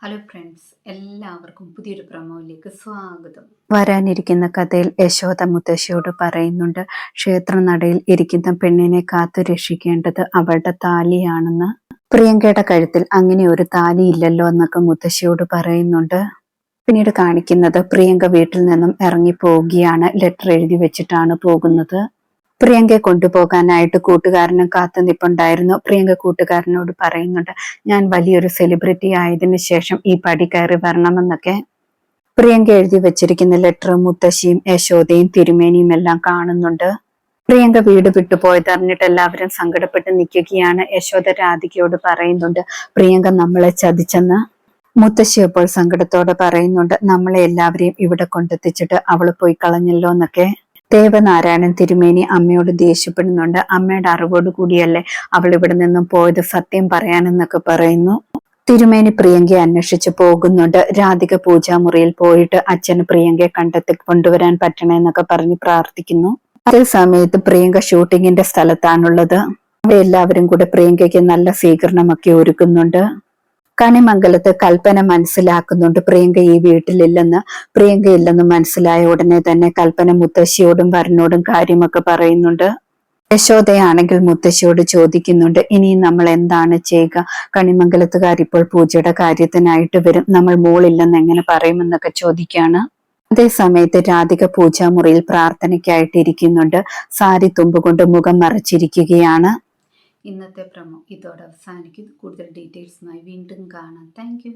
Hello friends, എല്ലാവർക്കും പുതിയൊരു പ്രൊമോയിലേക്ക് സ്വാഗതം. വരാനിരിക്കുന്ന കഥയിൽ യശോദ മുത്തശ്ശിയോട് പറയുന്നുണ്ട്, ക്ഷേത്രനടയിൽ ഇരിക്കുന്ന പെണ്ണിനെ കാത്തു രക്ഷിക്കേണ്ടത് അവളുടെ താലിയാണെന്ന്. പ്രിയങ്കയുടെ കഴുത്തിൽ അങ്ങനെ ഒരു താലി ഇല്ലല്ലോ എന്നൊക്കെ മുത്തശ്ശിയോട് പറയുന്നുണ്ട്. പിന്നീട് കാണിക്കുന്നത് പ്രിയങ്ക വീട്ടിൽ നിന്നും ഇറങ്ങി പോവുകയാണ്. ലെറ്റർ എഴുതി വെച്ചിട്ടാണ് പോകുന്നത്. പ്രിയങ്കയെ കൊണ്ടുപോകാനായിട്ട് കൂട്ടുകാരനും കാത്തു നിൽപ്പുണ്ടായിരുന്നു. പ്രിയങ്ക കൂട്ടുകാരനോട് പറയുന്നുണ്ട്, ഞാൻ വലിയൊരു സെലിബ്രിറ്റി ആയതിനു ശേഷം ഈ പടി കയറി വരണമെന്നൊക്കെ. പ്രിയങ്ക എഴുതി വെച്ചിരിക്കുന്ന ലെറ്റർ മുത്തശ്ശിയും യശോദയും തിരുമേനിയും എല്ലാം കാണുന്നുണ്ട്. പ്രിയങ്ക വീട് വിട്ടുപോയത് അറിഞ്ഞിട്ട് എല്ലാവരും സങ്കടപ്പെട്ട് നിൽക്കുകയാണ്. യശോദ രാധികയോട് പറയുന്നുണ്ട്, പ്രിയങ്ക നമ്മളെ ചതിച്ചെന്ന്. മുത്തശ്ശി അപ്പോൾ സങ്കടത്തോടെ പറയുന്നുണ്ട്, നമ്മളെ എല്ലാവരെയും ഇവിടെ കൊണ്ടെത്തിച്ചിട്ട് അവള് പോയി കളഞ്ഞല്ലോ എന്നൊക്കെ. ദേവനാരായണൻ തിരുമേനി അമ്മയോട് ദേഷ്യപ്പെടുന്നുണ്ട്. അമ്മയുടെ അറിവോട് കൂടിയല്ലേ അവൾ ഇവിടെ നിന്നും പോയത്, സത്യം പറയാനെന്നൊക്കെ പറയുന്നു. തിരുമേനി പ്രിയങ്കയെ അന്വേഷിച്ച് പോകുന്നുണ്ട്. രാധിക പൂജാമുറിയിൽ പോയിട്ട് അച്ഛന് പ്രിയങ്കയെ കണ്ടെത്തി കൊണ്ടുവരാൻ പറ്റണമെന്നൊക്കെ പറഞ്ഞ് പ്രാർത്ഥിക്കുന്നു. അതേ സമയത്ത് പ്രിയങ്ക ഷൂട്ടിങ്ങിന്റെ സ്ഥലത്താണുള്ളത്. അവിടെ എല്ലാവരും കൂടെ പ്രിയങ്കയ്ക്ക് നല്ല സ്വീകരണമൊക്കെ ഒരുക്കുന്നുണ്ട്. കണിമംഗലത്ത് കൽപ്പന മനസ്സിലാക്കുന്നുണ്ട് പ്രിയങ്ക ഈ വീട്ടിലില്ലെന്ന്. പ്രിയങ്ക ഇല്ലെന്ന് മനസ്സിലായ ഉടനെ തന്നെ കൽപ്പന മുത്തശ്ശിയോടും വരനോടും കാര്യമൊക്കെ പറയുന്നുണ്ട്. യശോദയാണെങ്കിൽ മുത്തശ്ശിയോട് ചോദിക്കുന്നുണ്ട്, ഇനി നമ്മൾ എന്താണ് ചെയ്യുക? കണിമംഗലത്തുകാരിപ്പോൾ പൂജയുടെ കാര്യത്തിനായിട്ട് വരും, നമ്മൾ മോളില്ലെന്ന് എങ്ങനെ പറയുമെന്നൊക്കെ ചോദിക്കുകയാണ്. അതേ സമയത്ത് രാധിക പൂജാമുറിയിൽ പ്രാർത്ഥനയ്ക്കായിട്ട് ഇരിക്കുന്നുണ്ട്. സാരി തുമ്പുകൊണ്ട് മുഖം മറച്ചിരിക്കുകയാണ്. ഇന്നത്തെ പ്രൊമോ ഇതോടെ അവസാനിക്കുന്നു. കൂടുതൽ ഡീറ്റെയിൽസുമായി വീണ്ടും കാണാം. താങ്ക്